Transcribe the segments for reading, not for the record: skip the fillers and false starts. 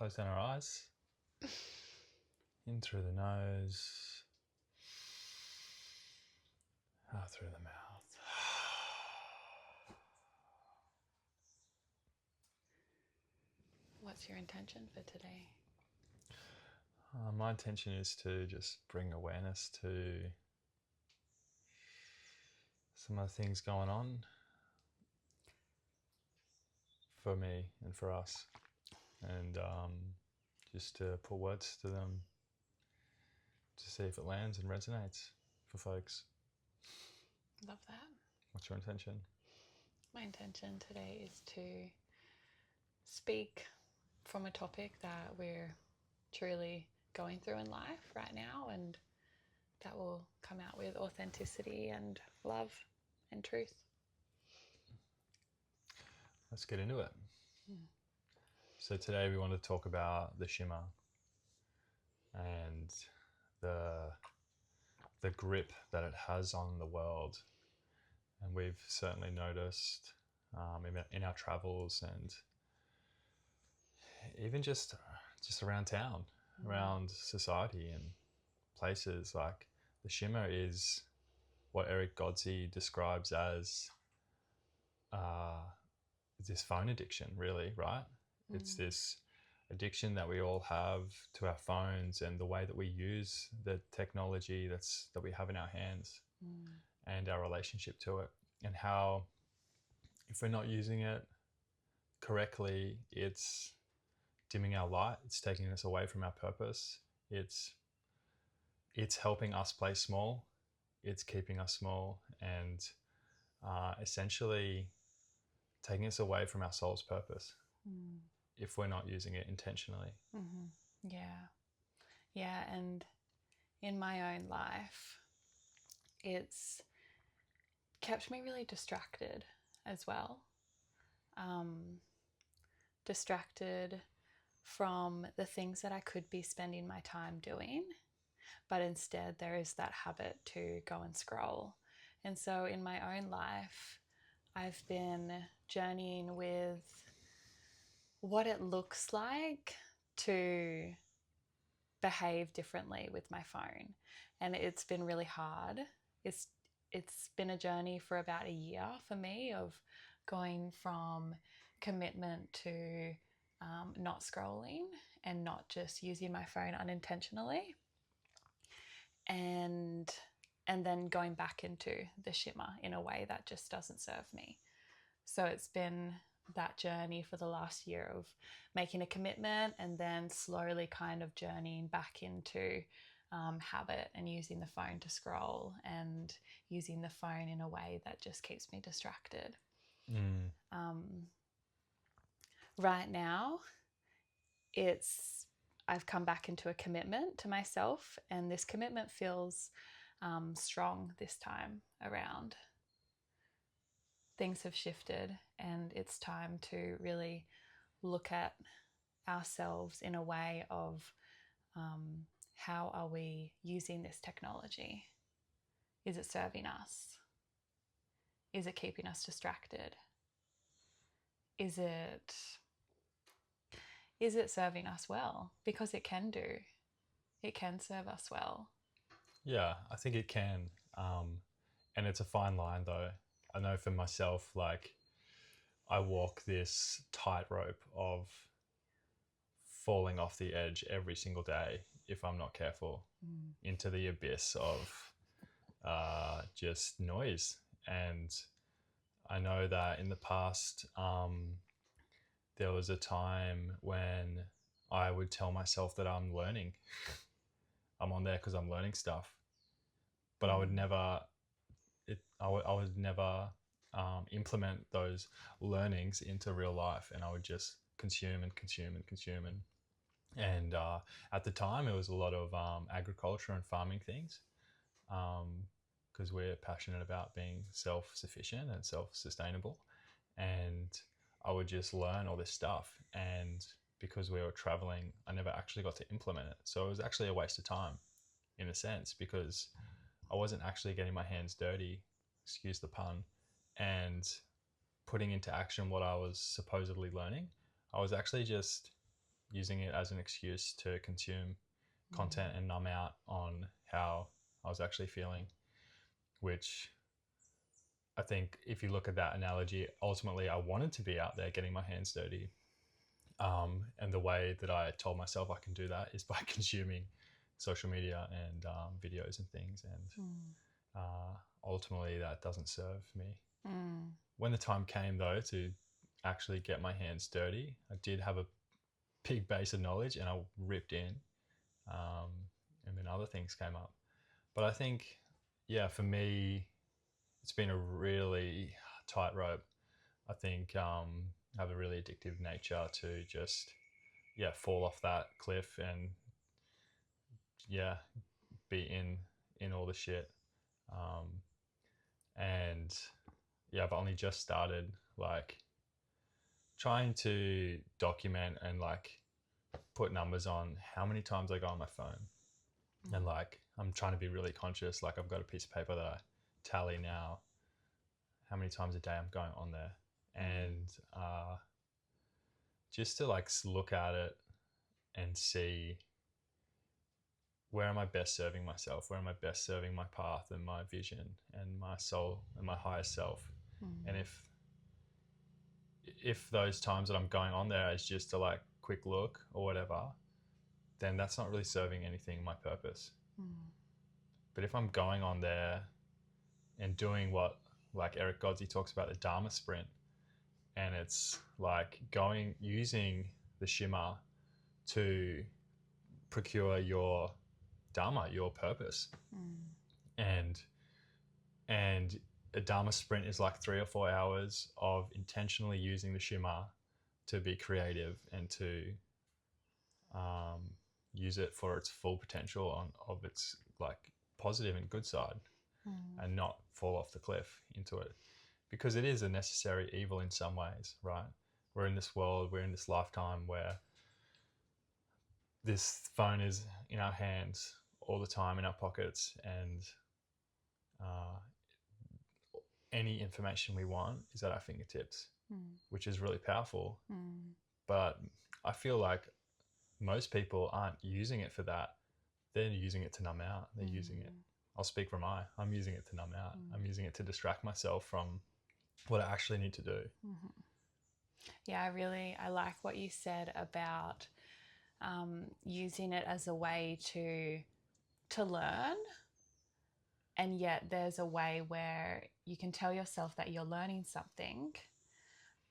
close down our eyes. In through the nose, out through the mouth. What's your intention for today? My intention is to just bring awareness to some of the things going on for me and for us, and just to put words to them to see if it lands and resonates for folks. Love that. What's your intention? My intention today is to speak from a topic that we're truly going through in life right now, and that will come out with authenticity and love and truth. Let's get into it. So today we want to talk about the shimmer and the grip that it has on the world. And we've certainly noticed in our travels and even just around town, around society and places, like the shimmer is what Eric Godsey describes as this phone addiction, really, right? It's this addiction that we all have to our phones and the way that we use the technology that we have in our hands and our relationship to it, and how if we're not using it correctly, it's dimming our light, it's taking us away from our purpose, it's helping us play small, it's keeping us small, and essentially taking us away from our soul's purpose if we're not using it intentionally. Yeah, and in my own life, it's kept me really distracted as well. Distracted from the things that I could be spending my time doing, but instead there is that habit to go and scroll. And so in my own life, I've been journeying with what it looks like to behave differently with my phone. And it's been really hard. It's been a journey for about a year for me of going from commitment to not scrolling and not just using my phone unintentionally, and then going back into the shimmer in a way that just doesn't serve me. So it's been that journey for the last year of making a commitment and then slowly kind of journeying back into habit and using the phone to scroll and using the phone in a way that just keeps me distracted. Right now, I've come back into a commitment to myself, and this commitment feels strong this time around. Things have shifted, and it's time to really look at ourselves in a way of how are we using this technology? Is it serving us? Is it keeping us distracted? Is it serving us well? Because it can do. It can serve us well. Yeah, I think it can. And it's a fine line though. I know for myself, like I walk this tightrope of falling off the edge every single day if I'm not careful into the abyss of just noise. And I know that in the past, there was a time when I would tell myself that I'm learning. I'm on there because I'm learning stuff, but I would never implement those learnings into real life, and I would just consume and consume and consume. And at the time, it was a lot of agriculture and farming things, because we're passionate about being self-sufficient and self-sustainable. And I would just learn all this stuff, and because we were traveling, I never actually got to implement it. So it was actually a waste of time in a sense, because I wasn't actually getting my hands dirty, excuse the pun, and putting into action what I was supposedly learning. I was actually just using it as an excuse to consume content and numb out on how I was actually feeling, which I think if you look at that analogy, ultimately I wanted to be out there getting my hands dirty. And the way that I told myself I can do that is by consuming social media and videos and things. And ultimately that doesn't serve me. When the time came though to actually get my hands dirty, I did have a big base of knowledge and I ripped in. And then other things came up. But I think, yeah, for me, it's been a really tightrope. I think I have a really addictive nature to just, fall off that cliff and, be in all the shit. And I've only just started like trying to document and like put numbers on how many times I go on my phone. And like I'm trying to be really conscious. Like I've got a piece of paper that I tally now how many times a day I'm going on there, and just to like look at it and see where am I best serving myself, where am I best serving my path and my vision and my soul and my higher self. And if those times that I'm going on there is just to like quick look or whatever, then that's not really serving anything, my purpose. But if I'm going on there and doing what like Eric Godsey talks about, the Dharma sprint, and it's like using the shimmer to procure your Dharma, your purpose. And a Dharma sprint is like 3 or 4 hours of intentionally using the shimmer to be creative and to use it for its full potential of its like positive and good side, and not fall off the cliff into it, because it is a necessary evil in some ways, right? We're in this world, we're in this lifetime where this phone is in our hands all the time, in our pockets, and any information we want is at our fingertips, which is really powerful. But I feel like most people aren't using it for that. They're using it to numb out. They're using it. I'll speak from I'm using it to numb out. I'm using it to distract myself from what I actually need to do. Yeah, I like what you said about using it as a way to learn, and yet there's a way where you can tell yourself that you're learning something,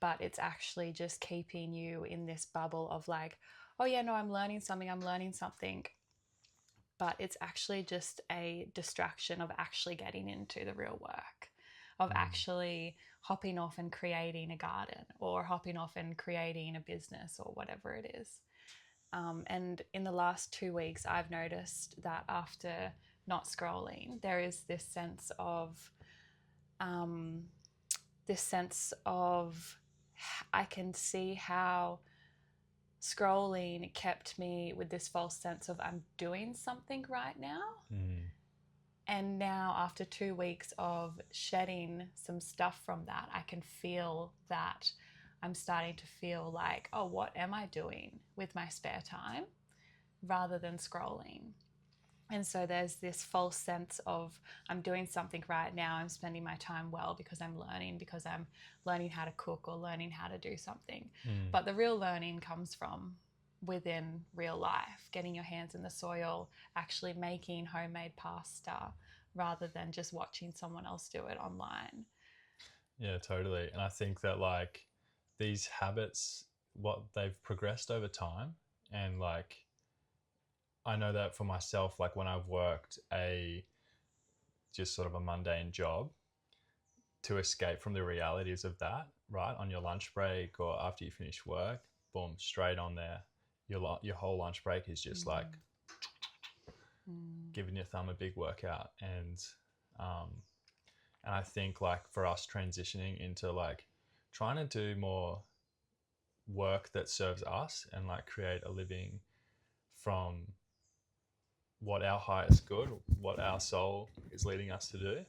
but it's actually just keeping you in this bubble of like, oh yeah, no, I'm learning something, but it's actually just a distraction of actually getting into the real work, of actually hopping off and creating a garden, or hopping off and creating a business, or whatever it is. And in the last 2 weeks, I've noticed that after not scrolling, there is this sense of I can see how scrolling kept me with this false sense of I'm doing something right now. And now after 2 weeks of shedding some stuff from that, I can feel that I'm starting to feel like, oh, what am I doing with my spare time, rather than scrolling. And so there's this false sense of I'm doing something right now, I'm spending my time well because I'm learning how to cook or learning how to do something. But the real learning comes from within real life, getting your hands in the soil, actually making homemade pasta, rather than just watching someone else do it online. Yeah, totally. And I think that like these habits, what they've progressed over time, and like I know that for myself, like when I've worked just sort of a mundane job, to escape from the realities of that, right? On your lunch break or after you finish work, boom, straight on there. Your whole lunch break is just like giving your thumb a big workout. And I think like for us transitioning into like trying to do more work that serves us and like create a living from what our highest good, what our soul is leading us to do,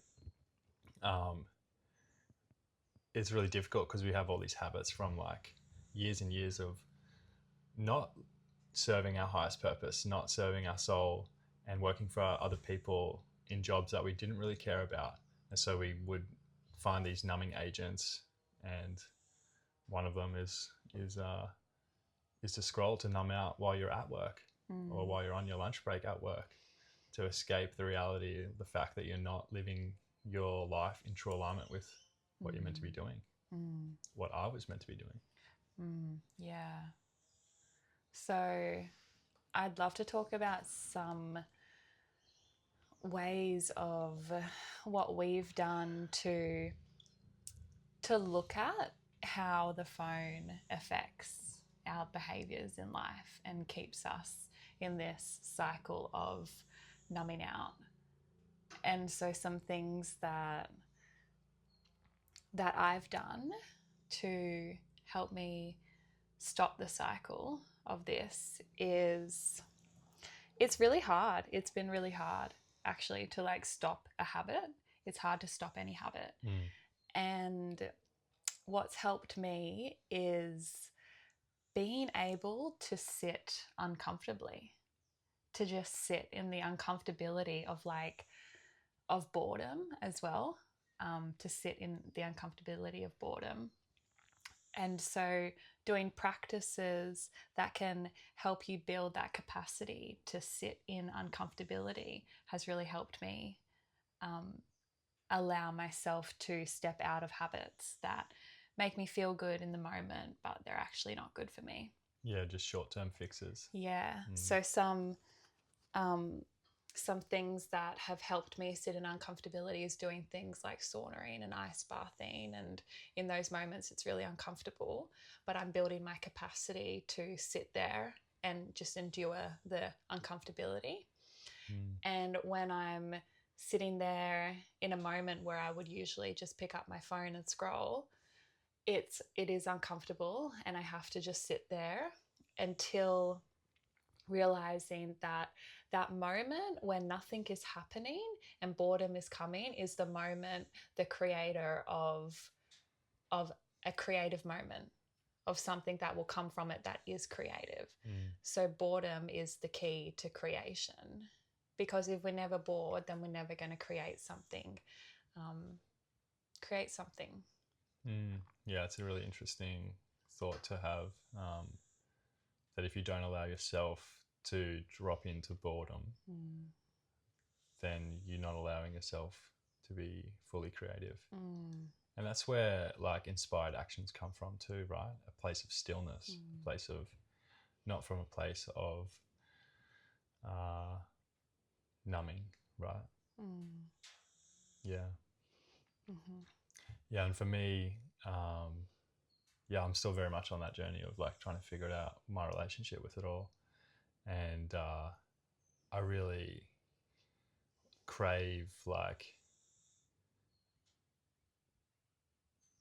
it's really difficult because we have all these habits from like years and years of not serving our highest purpose, not serving our soul, and working for other people in jobs that we didn't really care about. And so we would find these numbing agents, and one of them is to scroll to numb out while you're at work or while you're on your lunch break at work, to escape the reality, the fact that you're not living your life in true alignment with what you're meant to be doing, what I was meant to be doing. Yeah. So I'd love to talk about some ways of what we've done to look at how the phone affects our behaviors in life and keeps us in this cycle of numbing out. And so some things that I've done to help me stop the cycle of this is, it's really hard. It's been really hard actually to like stop a habit. It's hard to stop any habit. And what's helped me is being able to sit uncomfortably, to just sit in the uncomfortability of boredom as well, to sit in the uncomfortability of boredom. And so doing practices that can help you build that capacity to sit in uncomfortability has really helped me allow myself to step out of habits that make me feel good in the moment, but they're actually not good for me. Yeah, just short-term fixes. Yeah. So some things that have helped me sit in uncomfortability is doing things like saunaing and ice bathing. And in those moments, it's really uncomfortable, but I'm building my capacity to sit there and just endure the uncomfortability. And when I'm sitting there in a moment where I would usually just pick up my phone and scroll, it is uncomfortable, and I have to just sit there until realizing that that moment when nothing is happening and boredom is coming is the moment, the creator of a creative moment, of something that will come from it that is creative. So boredom is the key to creation, because if we're never bored, then we're never going to create something. Yeah, it's a really interesting thought to have, that if you don't allow yourself to drop into boredom, then you're not allowing yourself to be fully creative. And that's where like inspired actions come from too, right? A place of stillness, a place of, not from a place of numbing, right? Yeah. Yeah, and for me, I'm still very much on that journey of like trying to figure out my relationship with it all. And I really crave like,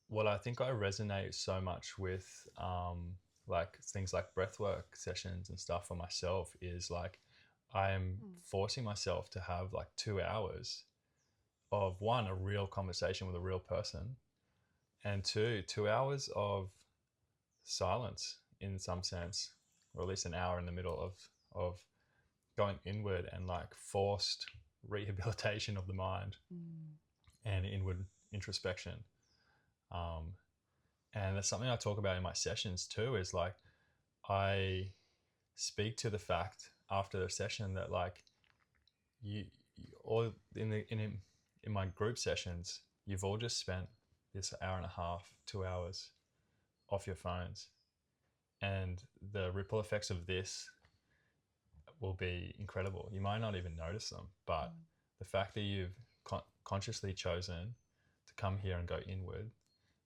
what I think I resonate so much with, like things like breathwork sessions and stuff for myself, is like I am forcing myself to have like 2 hours of, one, a real conversation with a real person, and 2 hours of silence in some sense, or at least an hour in the middle of going inward and like forced rehabilitation of the mind and inward introspection. And that's something I talk about in my sessions too, is like I speak to the fact after the session that like you all in my group sessions, you've all just spent this hour and a half, 2 hours off your phones, and the ripple effects of this will be incredible. You might not even notice them, but the fact that you've consciously chosen to come here and go inward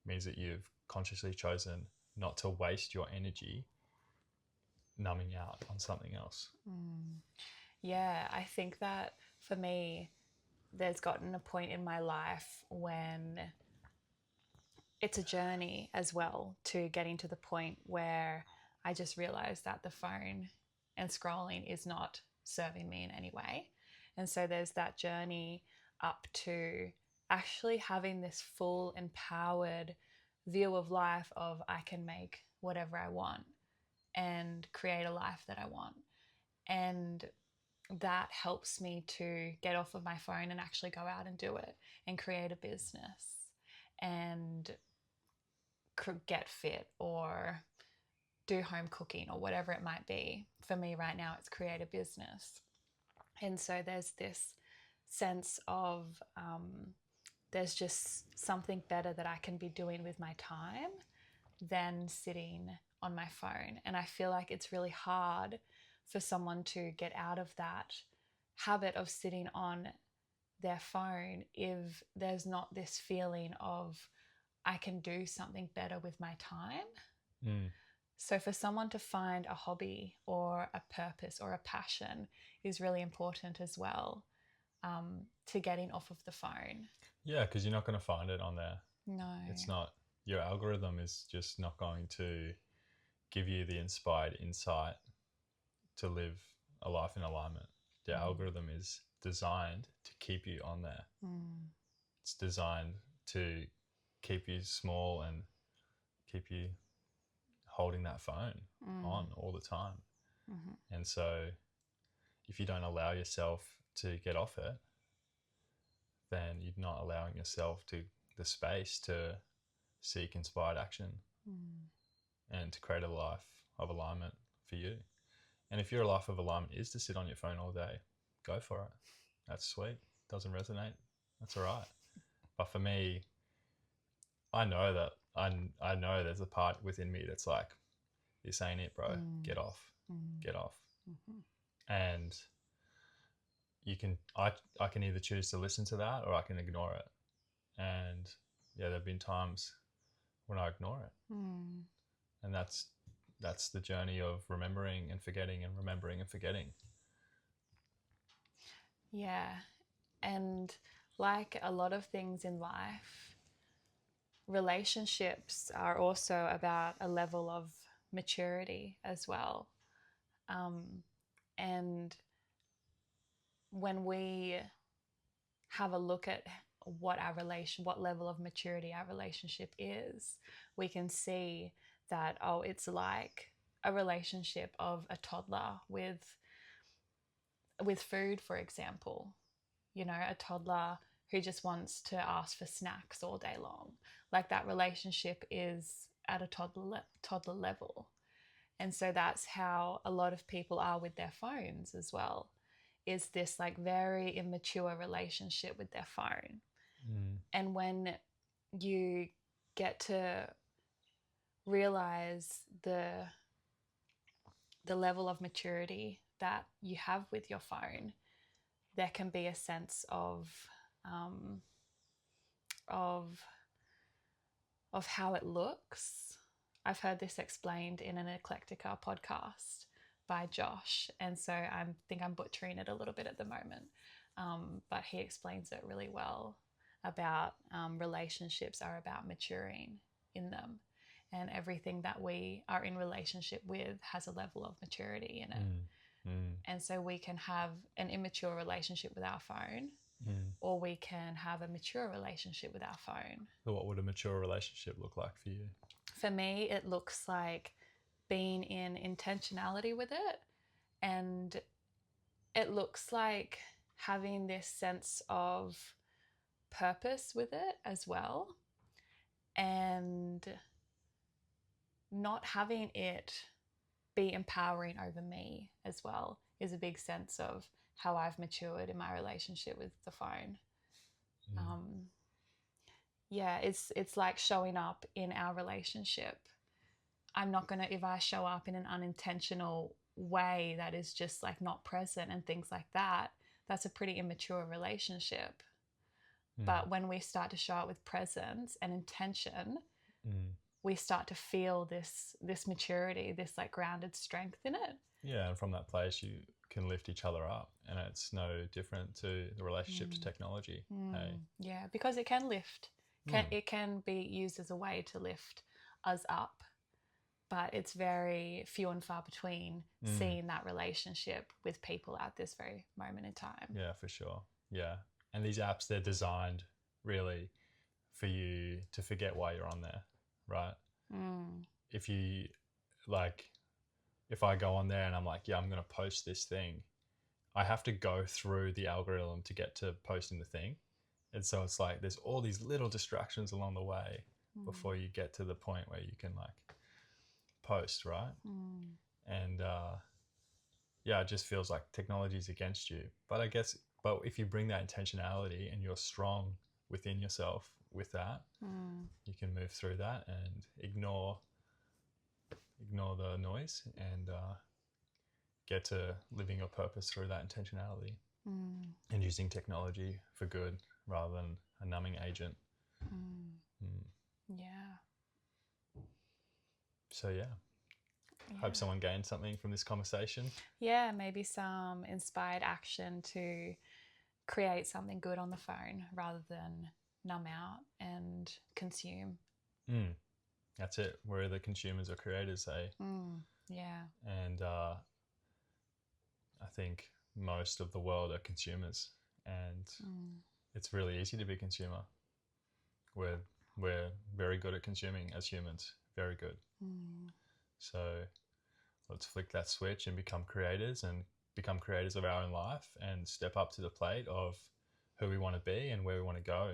means that you've consciously chosen not to waste your energy numbing out on something else. Yeah, I think that for me, there's gotten a point in my life when it's a journey as well to getting to the point where I just realized that the phone and scrolling is not serving me in any way. And so there's that journey up to actually having this full empowered view of life of, I can make whatever I want. and create a life that I want. And that helps me to get off of my phone and actually go out and do it and create a business and get fit or do home cooking or whatever it might be. For me right now, it's create a business. And so there's this sense of there's just something better that I can be doing with my time than sitting on my phone. And I feel like it's really hard for someone to get out of that habit of sitting on their phone if there's not this feeling of I can do something better with my time. So for someone to find a hobby or a purpose or a passion is really important as well, to getting off of the phone. Yeah, because you're not going to find it on there. No. It's not, your algorithm is just not going to give you the inspired insight to live a life in alignment. The algorithm is designed to keep you on there. It's designed to keep you small and keep you holding that phone on all the time. And so if you don't allow yourself to get off it, then you're not allowing yourself to the space to seek inspired action and to create a life of alignment for you. And if your life of alignment is to sit on your phone all day, go for it. That's sweet. Doesn't resonate, that's all right. But for me, I know that I know there's a part within me that's like, this ain't it, bro. Get off. Get off. And you can I can either choose to listen to that or I can ignore it. And yeah, there have been times when I ignore it. And that's the journey of remembering and forgetting and remembering and forgetting. Yeah. And like a lot of things in life, relationships are also about a level of maturity as well. And when we have a look at what level of maturity our relationship is, we can see that, oh, it's like a relationship of a toddler with food, for example. You know, a toddler who just wants to ask for snacks all day long. Like, that relationship is at a toddler level. And so that's how a lot of people are with their phones as well, is this like very immature relationship with their phone. And when you get to realize the level of maturity that you have with your phone, there can be a sense of how it looks. I've heard this explained in an Eclectica podcast by Josh, and so I think I'm butchering it a little bit at the moment, but he explains it really well about relationships are about maturing in them, and everything that we are in relationship with has a level of maturity in it. And so we can have an immature relationship with our phone, or we can have a mature relationship with our phone. So what would a mature relationship look like for you? For me, it looks like being in intentionality with it, and it looks like having this sense of purpose with it as well, and not having it be empowering over me as well is a big sense of how I've matured in my relationship with the phone. It's like showing up in our relationship. I'm not going to, if I show up in an unintentional way that is just like not present and things like that, that's a pretty immature relationship. But when we start to show up with presence and intention, we start to feel this maturity, this like grounded strength in it. Yeah, and from that place you can lift each other up, and it's no different to the relationship to technology. Hey? Yeah, because it can lift. It can be used as a way to lift us up, but it's very few and far between seeing that relationship with people at this very moment in time. Yeah, for sure. Yeah. And these apps, they're designed really for you to forget why you're on there, right? If you like, if I go on there and I'm like, yeah, I'm going to post this thing, I have to go through the algorithm to get to posting the thing. And so it's like there's all these little distractions along the way before you get to the point where you can like post, right? And yeah, it just feels like technology is against you. But I guess, but if you bring that intentionality and you're strong within yourself with that, you can move through that and ignore the noise and get to living your purpose through that intentionality and using technology for good rather than a numbing agent. Yeah. So yeah, hope someone gained something from this conversation. Yeah, maybe some inspired action to create something good on the phone rather than numb out and consume. That's it. We're the consumers or creators, eh? Yeah. And I think most of the world are consumers, and it's really easy to be a consumer. We're very good at consuming as humans, very good. So let's flick that switch and become creators of our own life and step up to the plate of who we want to be and where we want to go.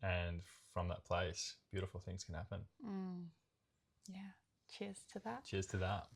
And from that place, beautiful things can happen. Yeah. Cheers to that. Cheers to that.